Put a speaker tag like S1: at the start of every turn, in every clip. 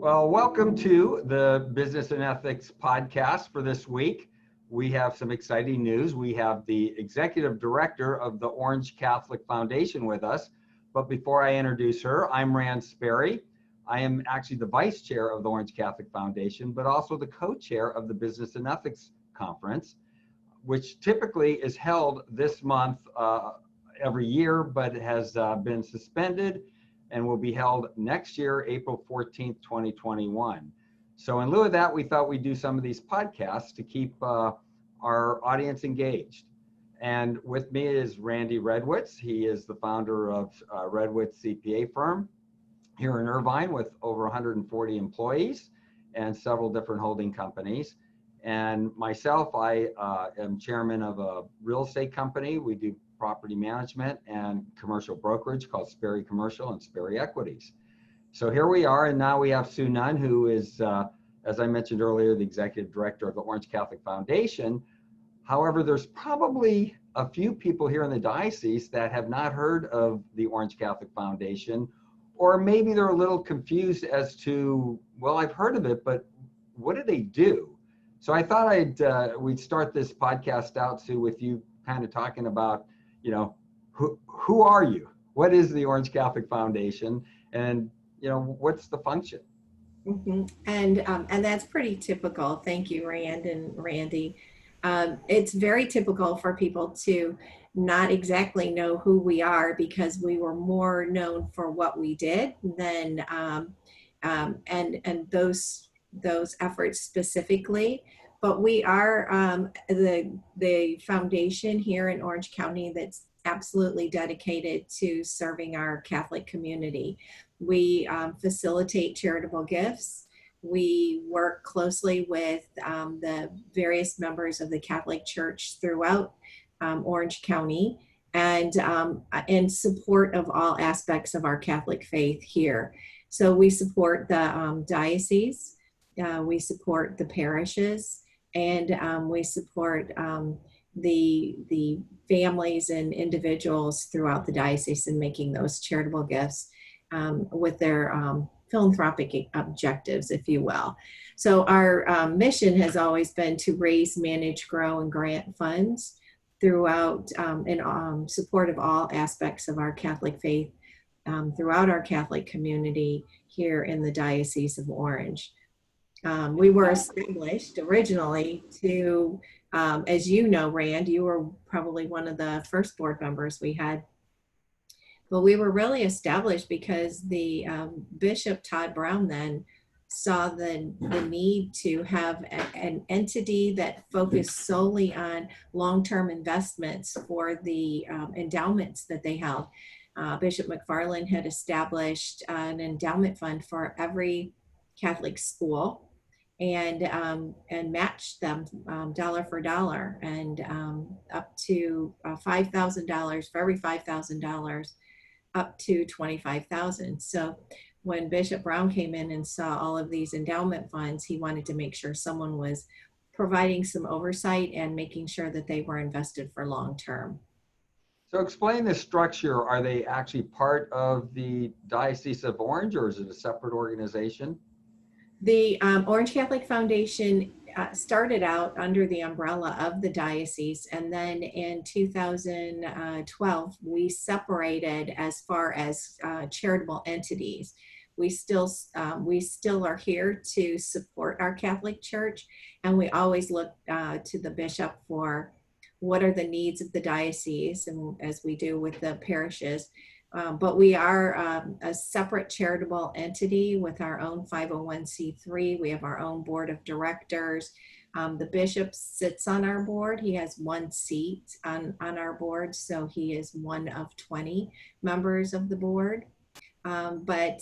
S1: Well, welcome to the Business and Ethics podcast for this week. We have some exciting news. We have the executive director of the Orange Catholic Foundation with us. But before I introduce her, I'm Rand Sperry. I am actually the vice chair of the Orange Catholic Foundation, but also the co-chair of the Business and Ethics Conference, which typically is held this month every year, but has been suspended and will be held next year, April 14th, 2021. So in lieu of that, we thought we'd do some of these podcasts to keep our audience engaged. And with me is Randy Redwitz. He is the founder of Redwitz CPA firm here in Irvine with over 140 employees and several different holding companies. And myself, I am chairman of a real estate company. We do property management and commercial brokerage called Sperry Commercial and Sperry Equities. So here we are, and now we have Sue Nunn, who is, as I mentioned earlier, the executive director of the Orange Catholic Foundation. However, there's probably a few people here in the diocese that have not heard of the Orange Catholic Foundation, or maybe they're a little confused as to, well, I've heard of it, but what do they do? So I thought we'd start this podcast out, Sue, with you kind of talking about, who are you? What is the Orange Catholic Foundation? And, what's the function?
S2: Mm-hmm. And that's pretty typical. Thank you, Rand and Randy. It's very typical for people to not exactly know who we are because we were more known for what we did than and those efforts specifically. But we are the foundation here in Orange County that's absolutely dedicated to serving our Catholic community. We facilitate charitable gifts. We work closely with the various members of the Catholic Church throughout Orange County and in support of all aspects of our Catholic faith here. So we support the diocese, we support the parishes, and we support the families and individuals throughout the diocese in making those charitable gifts with their philanthropic objectives, if you will. So our mission has always been to raise, manage, grow, and grant funds throughout in support of all aspects of our Catholic faith throughout our Catholic community here in the Diocese of Orange. We were established originally to, as you know, Rand, you were probably one of the first board members we had. But we were really established because the Bishop Todd Brown then saw the need to have an entity that focused solely on long-term investments for the endowments that they held. Bishop McFarland had established an endowment fund for every Catholic school and matched them dollar for dollar, and up to $5,000 for every $5,000 up to $25,000. So when Bishop Brown came in and saw all of these endowment funds, he wanted to make sure someone was providing some oversight and making sure that they were invested for long term.
S1: So explain the structure. Are they actually part of the Diocese of Orange, or is it a separate organization?
S2: The Orange Catholic Foundation started out under the umbrella of the diocese, and then in 2012 we separated as far as charitable entities. We still are here to support our Catholic Church, and we always look to the bishop for what are the needs of the diocese, and as we do with the parishes. But we are a separate charitable entity with our own 501c3. We have our own board of directors. The bishop sits on our board. He has one seat on our board, so he is one of 20 members of the board. But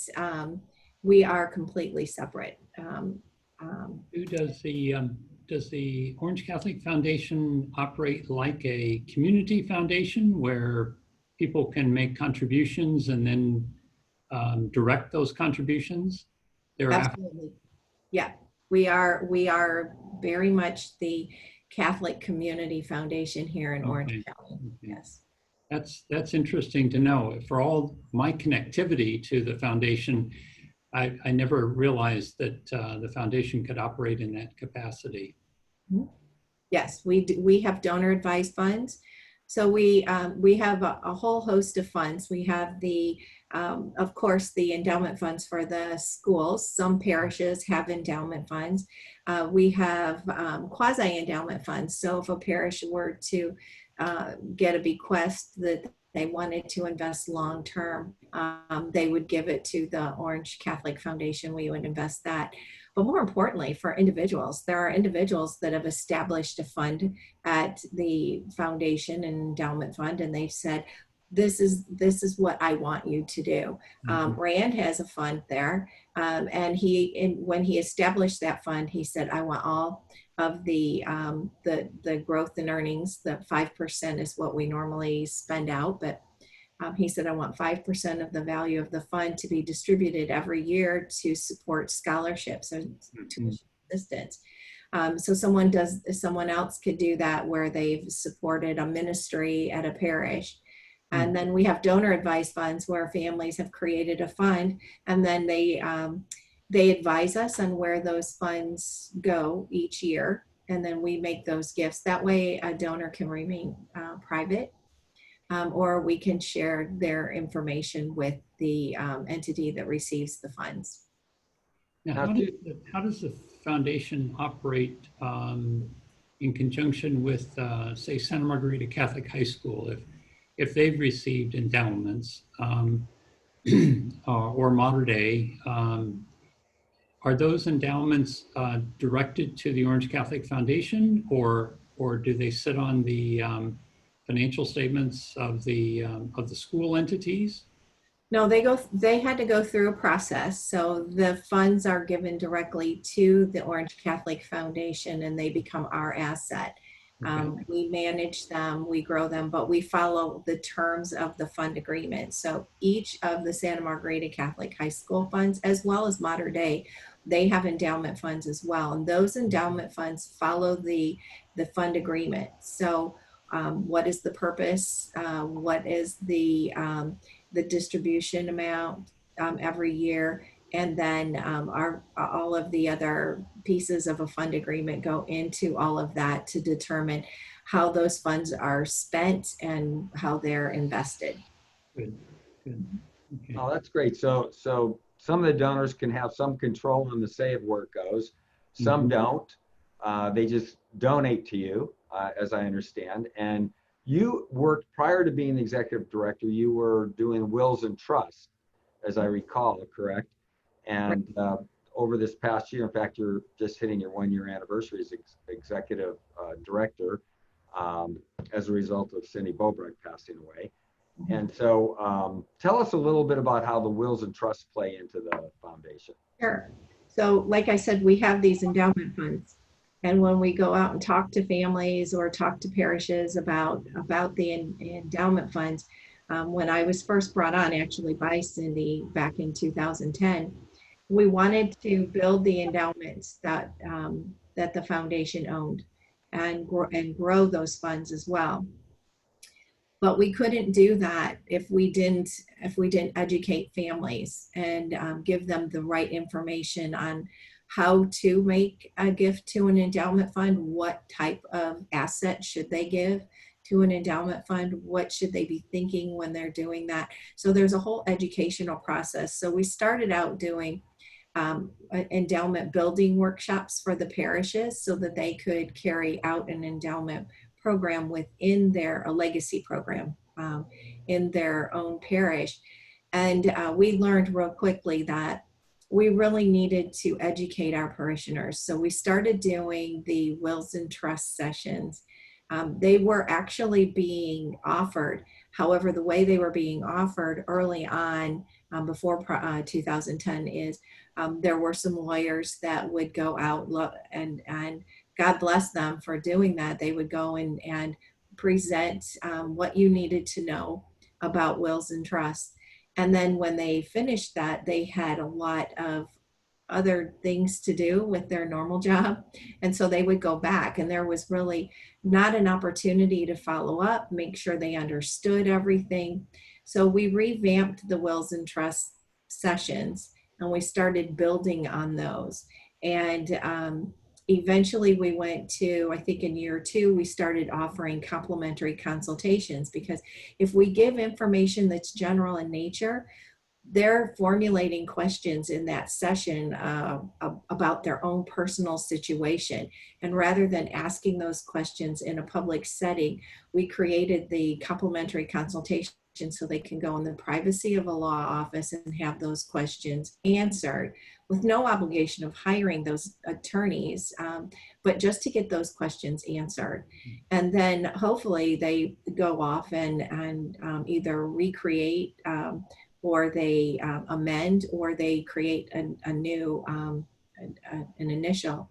S2: we are completely separate.
S3: Does the Orange Catholic Foundation operate like a community foundation where people can make contributions and then direct those contributions thereafter?
S2: Absolutely. Yeah, we are very much the Catholic Community Foundation here in Orange County.
S3: Okay.
S2: Yes.
S3: That's interesting to know. For all my connectivity to the foundation, I never realized that the foundation could operate in that capacity.
S2: Yes, we do. We have donor advised funds. So we have a whole host of funds. We have of course, the endowment funds for the schools. Some parishes have endowment funds. We have quasi endowment funds. So if a parish were to get a bequest that they wanted to invest long term, they would give it to the Orange Catholic Foundation. We would invest that. But more importantly, for individuals, there are individuals that have established a fund at the foundation and endowment fund, and they've said, this is what I want you to do. Rand has a fund there, and when he established that fund, he said, I want all of the growth in earnings. The 5% is what we normally spend out, but he said, I want 5% of the value of the fund to be distributed every year to support scholarships and tuition assistance. So someone else could do that where they've supported a ministry at a parish. And then we have donor advised funds where families have created a fund, and then they advise us on where those funds go each year. And then we make those gifts. That way a donor can remain private. Or we can share their information with the entity that receives the funds.
S3: Now, how does the foundation operate in conjunction with, say, Santa Margarita Catholic High School? If they've received endowments or Mater Dei, are those endowments directed to the Orange Catholic Foundation, or do they sit on the financial statements of the school entities?
S2: No, they had to go through a process. So the funds are given directly to the Orange Catholic Foundation, and they become our asset. Okay. We manage them, we grow them, but we follow the terms of the fund agreement. So each of the Santa Margarita Catholic High School funds, as well as Mater Dei, they have endowment funds as well. And those endowment funds follow the fund agreement. So what is the purpose? What is the distribution amount every year? And then all of the other pieces of a fund agreement go into all of that to determine how those funds are spent and how they're invested.
S3: Good. Okay.
S1: Oh, that's great. So some of the donors can have some control on the say of where it goes. Some don't. They just donate to you, as I understand. And you worked, prior to being the executive director, you were doing wills and trusts, as I recall, correct? And over this past year, in fact, you're just hitting your 1-year anniversary as executive director as a result of Cindy Bobrecht passing away. And so tell us a little bit about how the wills and trusts play into the foundation.
S2: Sure. So like I said, we have these endowment funds. And when we go out and talk to families or talk to parishes about the endowment funds, when I was first brought on actually by Cindy back in 2010, we wanted to build the endowments that the foundation owned and grow those funds as well. But we couldn't do that if we didn't educate families and give them the right information on how to make a gift to an endowment fund, what type of asset should they give to an endowment fund, what should they be thinking when they're doing that. So there's a whole educational process. So we started out doing endowment building workshops for the parishes so that they could carry out an endowment program within a legacy program in their own parish. And we learned real quickly that we really needed to educate our parishioners. So we started doing the wills and trust sessions. They were actually being offered. However, the way they were being offered early on before 2010 is there were some lawyers that would go out and God bless them for doing that. They would go and present what you needed to know about wills and trusts. And then when they finished that, they had a lot of other things to do with their normal job. And so they would go back, and there was really not an opportunity to follow up, make sure they understood everything. So we revamped the wills and trust sessions and we started building on those. And eventually we went to, I think in year 2, we started offering complimentary consultations, because if we give information that's general in nature, they're formulating questions in that session about their own personal situation. And rather than asking those questions in a public setting, we created the complimentary consultation so they can go in the privacy of a law office and have those questions answered with no obligation of hiring those attorneys, but just to get those questions answered. And then hopefully they go off and either recreate or they amend, or they create a new, an initial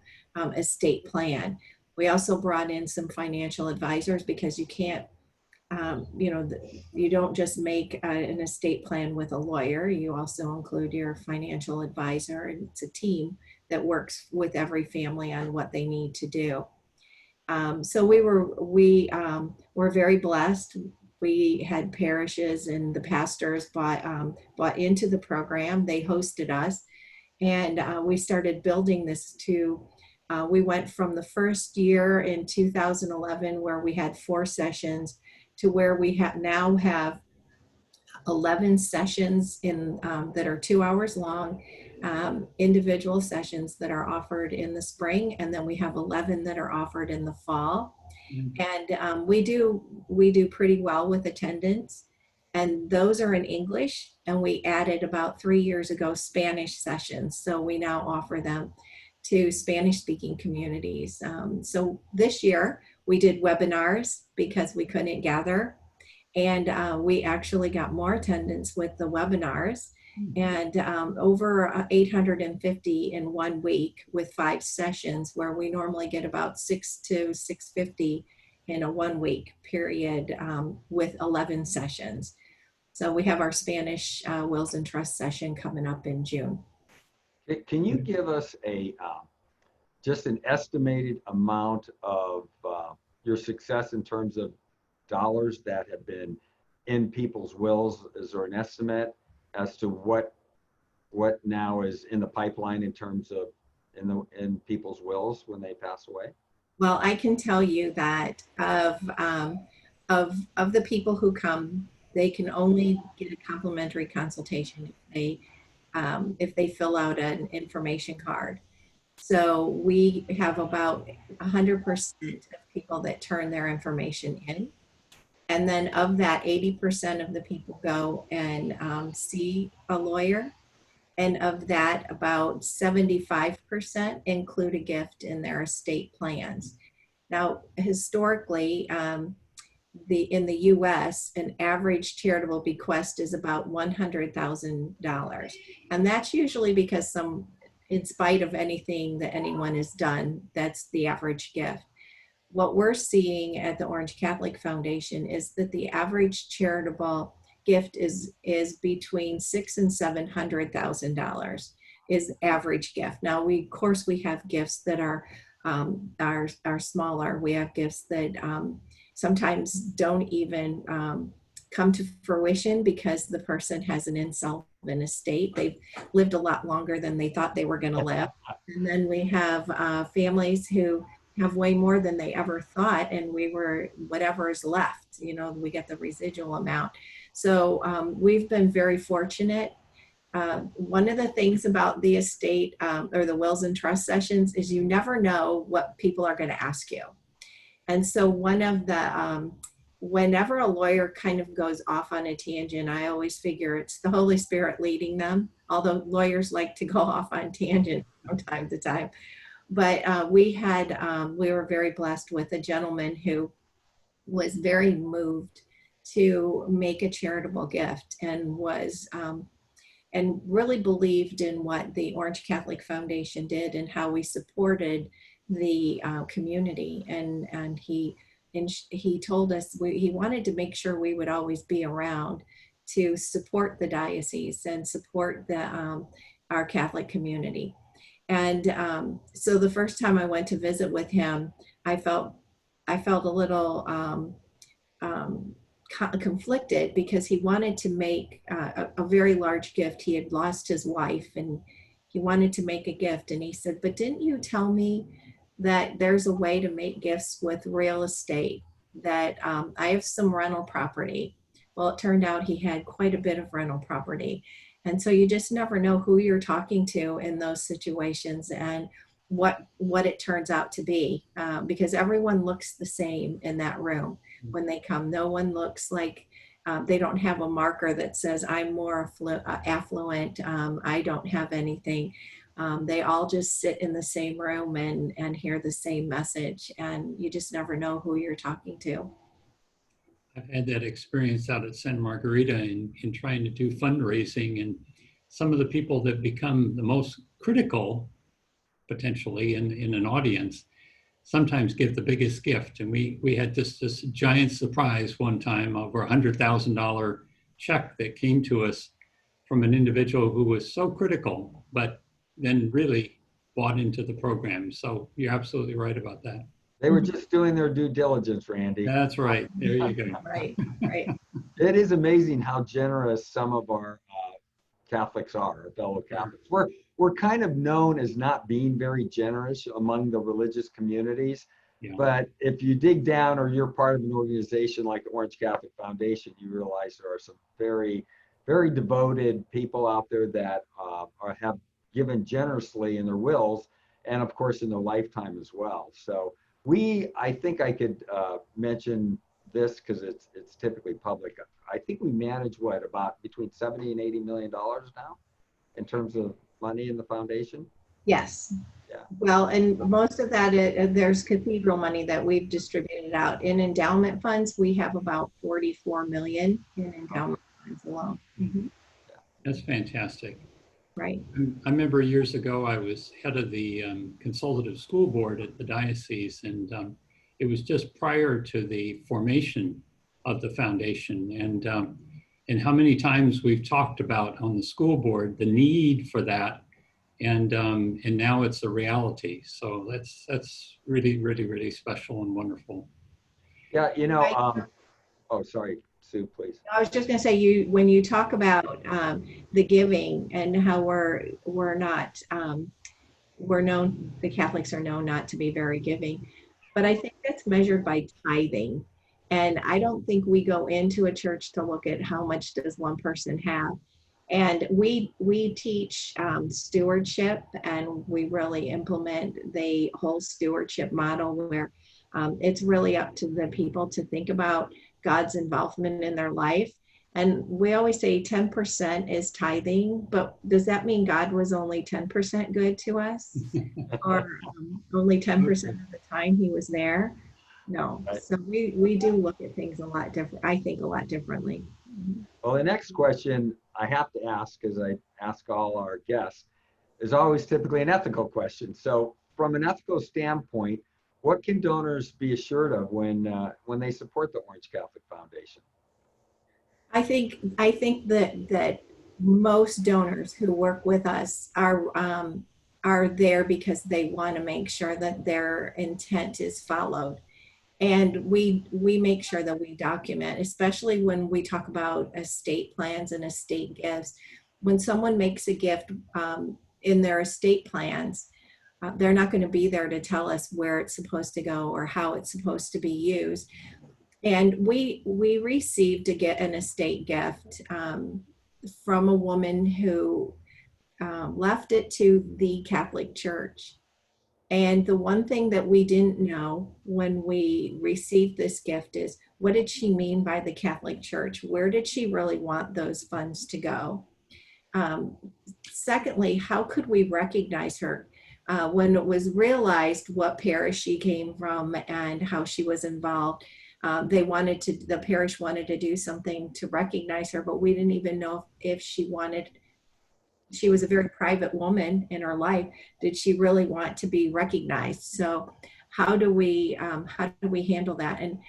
S2: estate plan. We also brought in some financial advisors, because you can't, you don't just make an estate plan with a lawyer. You also include your financial advisor, and it's a team that works with every family on what they need to do. So we were very blessed. We had parishes, and the pastors bought into the program. They hosted us, and we started building this to. We went from the first year in 2011, where we had 4 sessions, to where we now have 11 sessions in that are 2 hours long, individual sessions that are offered in the spring, and then we have 11 that are offered in the fall. And we do pretty well with attendance, and those are in English. And we added about 3 years ago Spanish sessions, so we now offer them to Spanish-speaking communities. So this year we did webinars because we couldn't gather, and we actually got more attendance with the webinars, and over 850 in 1 week with 5 sessions, where we normally get about 6 to 650 in a 1 week period with 11 sessions. So we have our Spanish wills and trust session coming up in June.
S1: Can you give us a just an estimated amount of your success in terms of dollars that have been in people's wills? Is there an estimate as to what now is in the pipeline in terms of in people's wills when they pass away?
S2: Well, I can tell you that of the people who come, they can only get a complimentary consultation if they fill out an information card. So we have about 100% of people that turn their information in. And then of that, 80% of the people go and see a lawyer. And of that, about 75% include a gift in their estate plans. Now, historically, in the US, an average charitable bequest is about $100,000. And that's usually because in spite of anything that anyone has done, that's the average gift. What we're seeing at the Orange Catholic Foundation is that the average charitable gift is between $600,000 and $700,000 is average gift. Now, of course, we have gifts that are smaller. We have gifts that sometimes don't even come to fruition because the person has an insolvent estate. They've lived a lot longer than they thought they were going to live. And then we have families who have way more than they ever thought, and whatever is left, we get the residual amount. So we've been very fortunate. One of the things about the estate or the wills and trust sessions is you never know what people are going to ask you. And so one of the, whenever a lawyer kind of goes off on a tangent, I always figure it's the Holy Spirit leading them, although lawyers like to go off on tangents from time to time. But we were very blessed with a gentleman who was very moved to make a charitable gift and and really believed in what the Orange Catholic Foundation did and how we supported the community. And he told us he wanted to make sure we would always be around to support the diocese and support our Catholic community. And so the first time I went to visit with him, I felt a little conflicted because he wanted to make a very large gift. He had lost his wife and he wanted to make a gift. And he said, but didn't you tell me that there's a way to make gifts with real estate, that I have some rental property. Well, it turned out he had quite a bit of rental property. And so you just never know who you're talking to in those situations and what it turns out to be, because everyone looks the same in that room when they come. No one looks like they don't have a marker that says I'm more affluent. I don't have anything. They all just sit in the same room and hear the same message, and you just never know who you're talking to.
S3: I've had that experience out at Santa Margarita in trying to do fundraising, and some of the people that become the most critical, potentially in an audience, sometimes give the biggest gift. And we had this giant surprise one time, over $100,000 check that came to us from an individual who was so critical, but then really bought into the program. So you're absolutely right about that.
S1: They were just doing their due diligence, Randy.
S3: That's right. There you go.
S2: Right.
S1: It is amazing how generous some of our Catholics are, our fellow Catholics. We're kind of known as not being very generous among the religious communities. Yeah. But if you dig down, or you're part of an organization like the Orange Catholic Foundation, you realize there are some very, very devoted people out there that have given generously in their wills, and of course in their lifetime as well. So I think I could mention this because it's typically public. I think we manage about between 70 and 80 million dollars now in terms of money in the foundation.
S2: Yes.
S1: Yeah.
S2: Well, and most of that, there's cathedral money that we've distributed out. In endowment funds, we have about 44 million in endowment funds alone. Mm-hmm.
S3: That's fantastic.
S2: Right.
S3: I remember years ago, I was head of the consultative school board at the diocese, and it was just prior to the formation of the foundation. And how many times we've talked about on the school board the need for that, and now it's a reality. So that's really, really, really special and wonderful.
S1: Yeah, oh, sorry, Sue, please.
S2: I was just going to say, when you talk about the giving and how we're known, the Catholics are known not to be very giving, but I think that's measured by tithing. And I don't think we go into a church to look at how much does one person have. And we teach stewardship, and we really implement the whole stewardship model where it's really up to the people to think about God's involvement in their life. And we always say 10% is tithing, but does that mean God was only 10% good to us? Or only 10% of the time he was there? No. Right. So we do look at things a lot different, I think a lot differently.
S1: Well, the next question I have to ask, as I ask all our guests, is always typically an ethical question. So from an ethical standpoint, what can donors be assured of when they support the Orange Catholic Foundation?
S2: I think that most donors who work with us are there because they want to make sure that their intent is followed. And we make sure that we document, especially when we talk about estate plans and estate gifts. When someone makes a gift in their estate plans, they're not going to be there to tell us where it's supposed to go or how it's supposed to be used. And we received an estate gift from a woman who left it to the Catholic Church. And the one thing that we didn't know when we received this gift is, what did she mean by the Catholic Church? Where did she really want those funds to go? Secondly, how could we recognize her? When it was realized what parish she came from and how she was involved, the parish wanted to do something to recognize her, but we didn't even know if she was a very private woman in her life. Did she really want to be recognized? So how do we handle that? And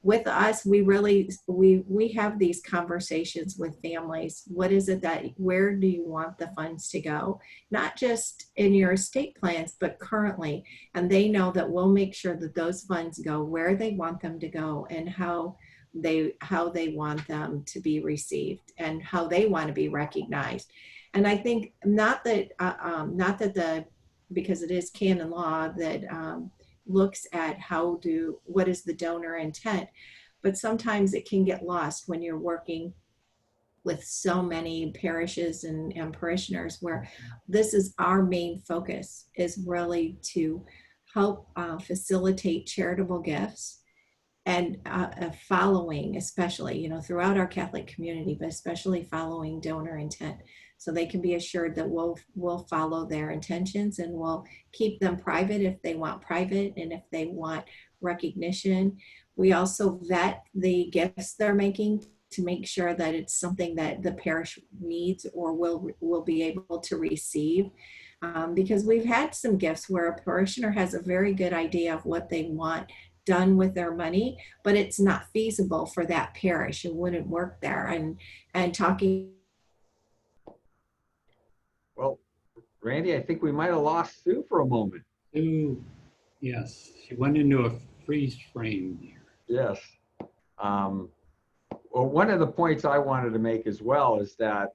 S2: with us, we have these conversations with families. What is it where do you want the funds to go? Not just in your estate plans, but currently. And they know that we'll make sure that those funds go where they want them to go and how how they want them to be received and how they want to be recognized. And I think not that because it is canon law that looks at what is the donor intent, but sometimes it can get lost when you're working with so many parishes and parishioners, where this is our main focus, is really to help facilitate charitable gifts and following, especially, throughout our Catholic community, but especially following donor intent. So they can be assured that we'll follow their intentions, and we'll keep them private if they want private, and if they want recognition. We also vet the gifts they're making to make sure that it's something that the parish needs or will be able to receive. Because we've had some gifts where a parishioner has a very good idea of what they want done with their money, but it's not feasible for that parish. It wouldn't work there. And talking.
S1: Well, Randy, I think we might have lost Sue for a moment.
S3: Sue, yes, she went into a freeze frame here.
S1: Yes. Well, one of the points I wanted to make as well is that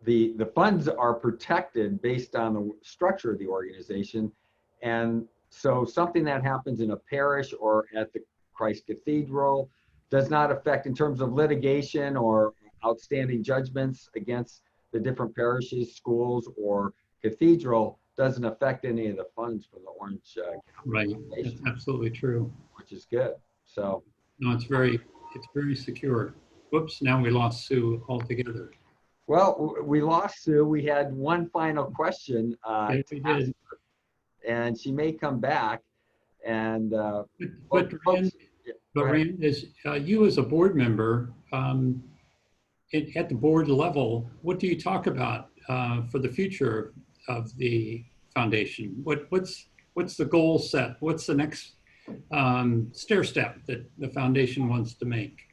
S1: the funds are protected based on the structure of the organization. And so something that happens in a parish or at the Christ Cathedral does not affect, in terms of litigation or outstanding judgments against the different parishes, schools, or cathedral, doesn't affect any of the funds for the Orange
S3: Right, that's absolutely true.
S1: which is good. So
S3: No, it's very secure. Whoops, now we lost Sue altogether.
S1: well, we lost Sue. We had one final question.
S3: Yes, we did.
S1: And she may come back. And
S3: But Rand, you as a board member, at the board level, what do you talk about for the future of the foundation? What's the goal set? What's the next stair step that the foundation wants to make?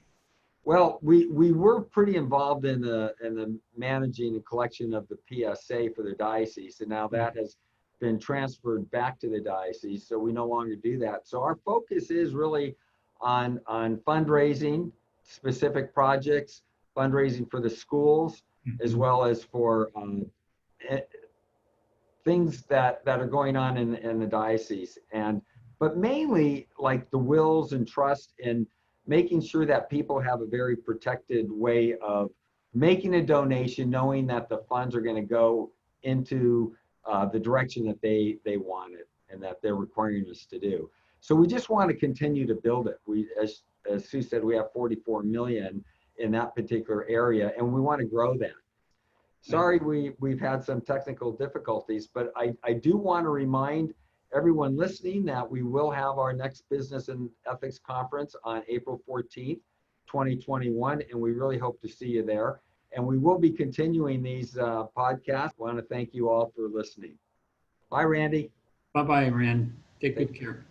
S1: well, we were pretty involved in the managing and collection of the PSA for the diocese, and now that has been transferred back to the diocese, so we no longer do that. So our focus is really on fundraising, specific projects, fundraising for the schools, as well as for things that are going on in the diocese. But mainly like the wills and trust, and making sure that people have a very protected way of making a donation, knowing that the funds are going to go into the direction that they want it and that they're requiring us to do. So we just want to continue to build it. We, as Sue said, we have 44 million in that particular area, and we want to grow that. Sorry, we've had some technical difficulties, but I do want to remind everyone listening that we will have our next Business and Ethics Conference on April 14th, 2021, and we really hope to see you there. And we will be continuing these podcasts. I want to thank you all for listening. Bye, Randy.
S3: Bye-bye, Rand. Take good care.